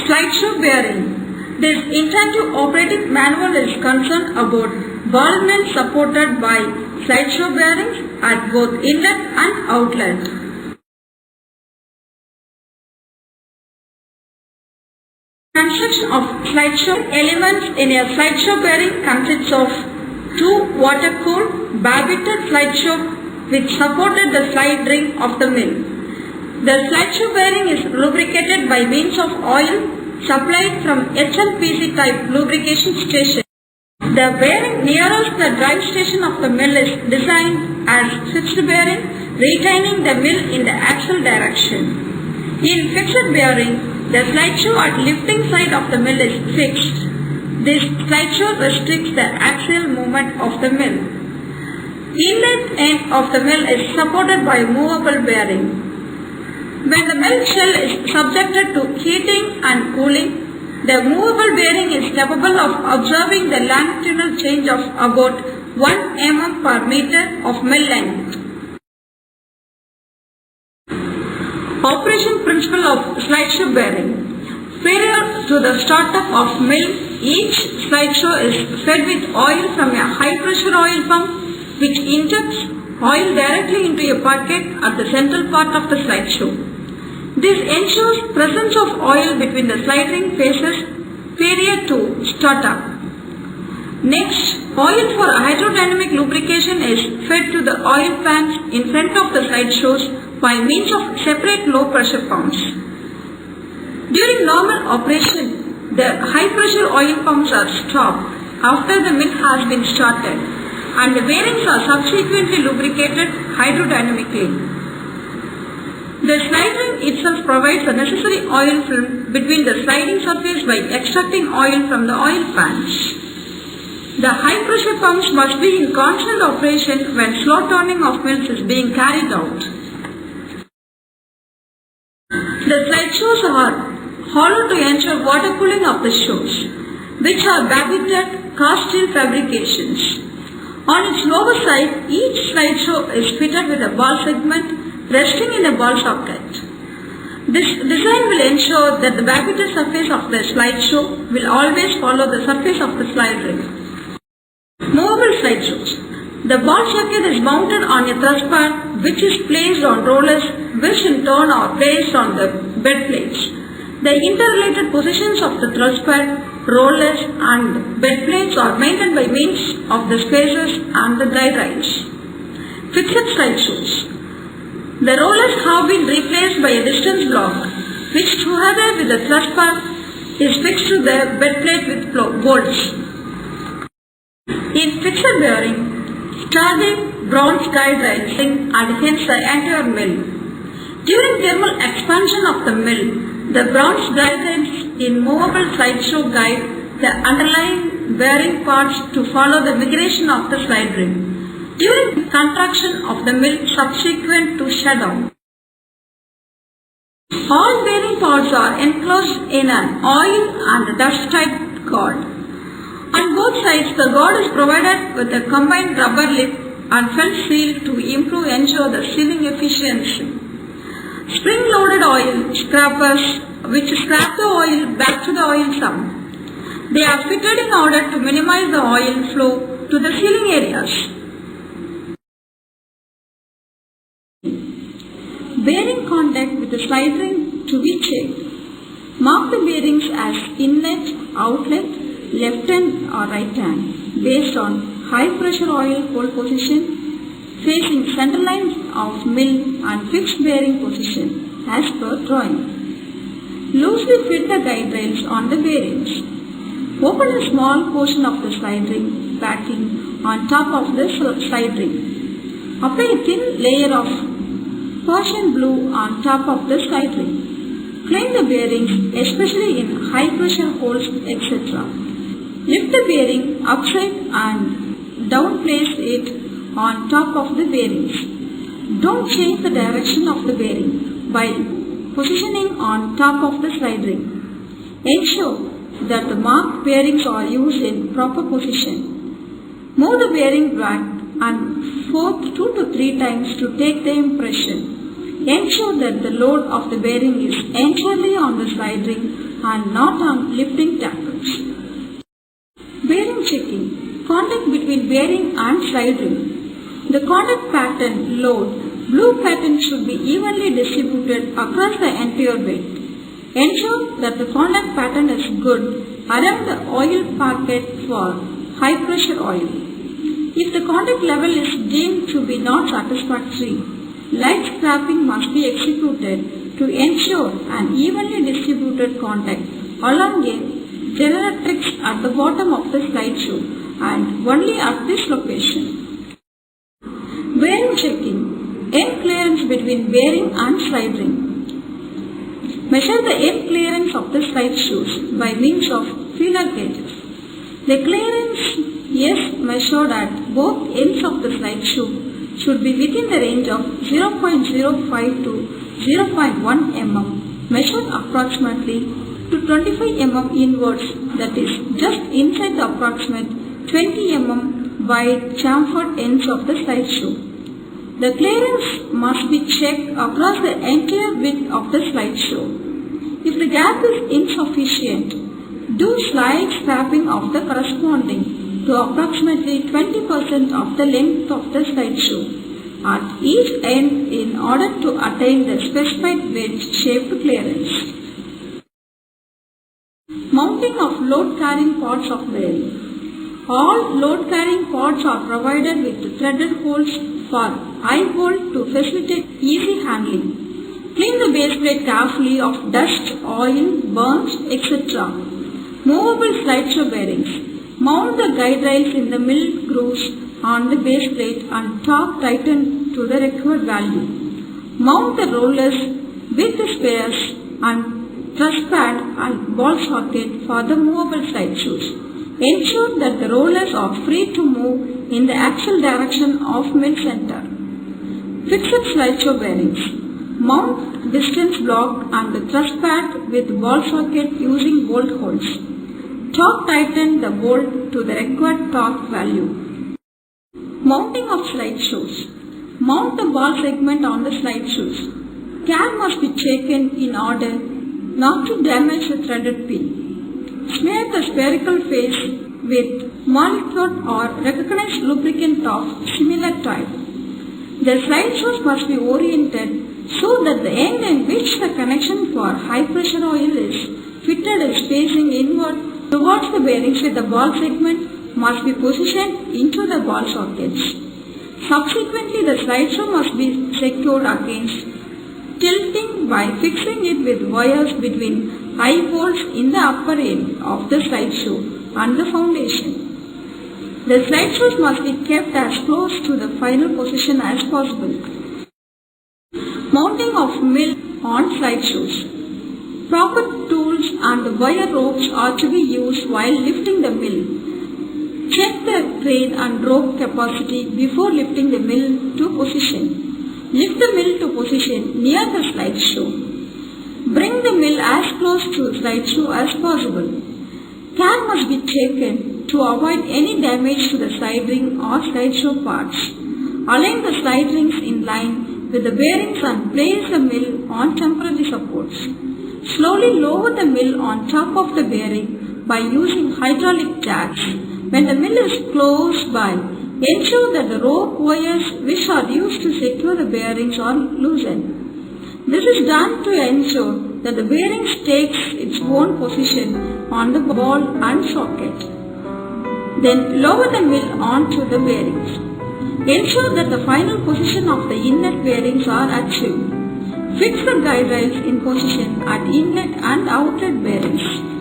Slideshow bearing. This intensive operating manual is concerned about ball mills supported by slideshow bearings at both inlet and outlet. Construction of slideshow elements in a slideshow bearing consists of two water-cooled barbited slideshow which supported the slide ring of the mill. The slideshow bearing is lubricated by means of oil supplied from XMTD type lubrication station. The bearing nearest the drive station of the mill is designed as fixed bearing, retaining the mill in the axial direction. In fixed bearing, the slideshow at lifting side of the mill is fixed. This slideshow restricts the axial movement of the mill. Inlet end of the mill is supported by movable bearing. When the mill shell is subjected to heating and cooling, the movable bearing is capable of absorbing the longitudinal change of about 1 mm per meter of mill length. Operation principle of slideshow bearing. Prior to the startup of mill, each slideshow is fed with oil from a high pressure oil pump which injects oil directly into a bucket at the central part of the slideshow. This ensures presence of oil between the slide ring faces prior to startup. Next, oil for hydrodynamic lubrication is fed to the oil pans in front of the slideshows by means of separate low pressure pumps. During normal operation, the high pressure oil pumps are stopped after the mill has been started and the bearings are subsequently lubricated hydrodynamically. The slide ring itself provides the necessary oil film between the sliding surface by extracting oil from the oil pans. The high pressure pumps must be in constant operation when slow turning of mills is being carried out. The slideshows are hollow to ensure water cooling of the shoes, which are barbited cast steel fabrications. On its lower side, each slideshow is fitted with a ball segment resting in a ball socket. This design will ensure that the barbited surface of the slideshow will always follow the surface of the slide ring. Movable slideshows. The ball socket is mounted on a thrust bar which is placed on rollers which in turn are placed on the bed plates. The interrelated positions of the thrust pad, rollers and bed plates are maintained by means of the spacers and the guide rails. Fixed slideshows. The rollers have been replaced by a distance block which together with the thrust bar is fixed to the bed plate with bolts. In fixed bearing, starting bronze guide rails and hence the entire mill. During thermal expansion of the mill, the bronze guide rails in movable slideshow guide the underlying bearing parts to follow the migration of the slide ring during contraction of the mill subsequent to shutdown. All bearing parts are enclosed in an oil and dust tight guard. On both sides, the guard is provided with a combined rubber lip and felt seal to ensure the sealing efficiency. Spring-loaded oil scrapers which scrap the oil back to the oil sump. They are fitted in order to minimize the oil flow to the sealing areas. Bearing contact with the slide ring to be checked. Mark the bearings as inlet, outlet, left hand or right hand based on high pressure oil hole position, facing center lines of mill and fixed bearing position as per drawing. Loosely fit the guide rails on the bearings. Open a small portion of the slide ring backing on top of the slide ring. Apply a thin layer of Persian blue on top of the slide ring. Clean the bearings, especially in high pressure holes, etc. Lift the bearing upside and down, place it on top of the bearings. Don't change the direction of the bearing by positioning on top of the slide ring. Ensure that the marked bearings are used in proper position. Move the bearing back and forth 2 to 3 times to take the impression. ensure that the load of the bearing is entirely on the slide ring and not on lifting tackles. Bearing checking. Contact between bearing and slide ring. The contact pattern load, blue pattern should be evenly distributed across the entire bed. Ensure that the contact pattern is good around the oil packet for high pressure oil. If the contact level is deemed to be not satisfactory, light scraping must be executed to ensure an evenly distributed contact along a generatrix at the bottom of the slide shoe and only at this location. Bearing checking. End clearance between bearing and slide ring. Measure the end clearance of the slide shoes by means of feeler gauges. The clearance is measured at both ends of the slide shoe should be within the range of 0.05 to 0.1 mm, measured approximately to 25 mm inwards, that is just inside the approximate 20 mm wide chamfered ends of the slide shoe. The clearance must be checked across the entire width of the slide shoe. If the gap is insufficient, do slide scraping of the corresponding to approximately 20% of the length of the slide shoe at each end in order to attain the specified wedge-shaped clearance. Mounting of load-carrying pods of bearing. All load-carrying pods are provided with threaded holes for eye bolt to facilitate easy handling. Clean the base plate carefully of dust, oil, burns, etc. Movable slide shoe bearings. Mount the guide rails in the mill grooves on the base plate and torque tighten to the required value. Mount the rollers with the spares and truss pad and ball socket for the movable slide shoes. Ensure that the rollers are free to move in the axial direction of mill center. Fixed slide shoe bearings. Mount distance block and the truss pad with ball socket using bolt holes. Torque tighten the bolt to the required torque value. Mounting of slide shoes. Mount the ball segment on the slide shoes. Care must be taken in order not to damage the threaded pin. Smear the spherical face with molecule or recognized lubricant of similar type. The slide shoes must be oriented so that the end in which the connection for high pressure oil is fitted is facing inward towards the bearings with the ball segment must be positioned into the ball sockets. Subsequently, the slide shoe must be secured against tilting by fixing it with wires between eye bolts in the upper end of the slide shoe and the foundation. The slide shoes must be kept as close to the final position as possible. Mounting of mill on slide shoes. Proper tools and wire ropes are to be used while lifting the mill. Check the crane and rope capacity before lifting the mill to position. Lift the mill to position near the slide shoe. Bring the mill as close to the slide shoe as possible. Care must be taken to avoid any damage to the slide ring or slide shoe parts. Align the slide rings in line with the bearings and place the mill on temporary supports. Slowly lower the mill on top of the bearing by using hydraulic jacks. When the mill is close by, ensure that the rope wires which are used to secure the bearings are loosened. This is done to ensure that the bearings takes its own position on the ball and socket. Then lower the mill onto the bearings. Ensure that the final position of the inlet bearings are achieved. Fix the guide rails in position at inlet and outlet bearings.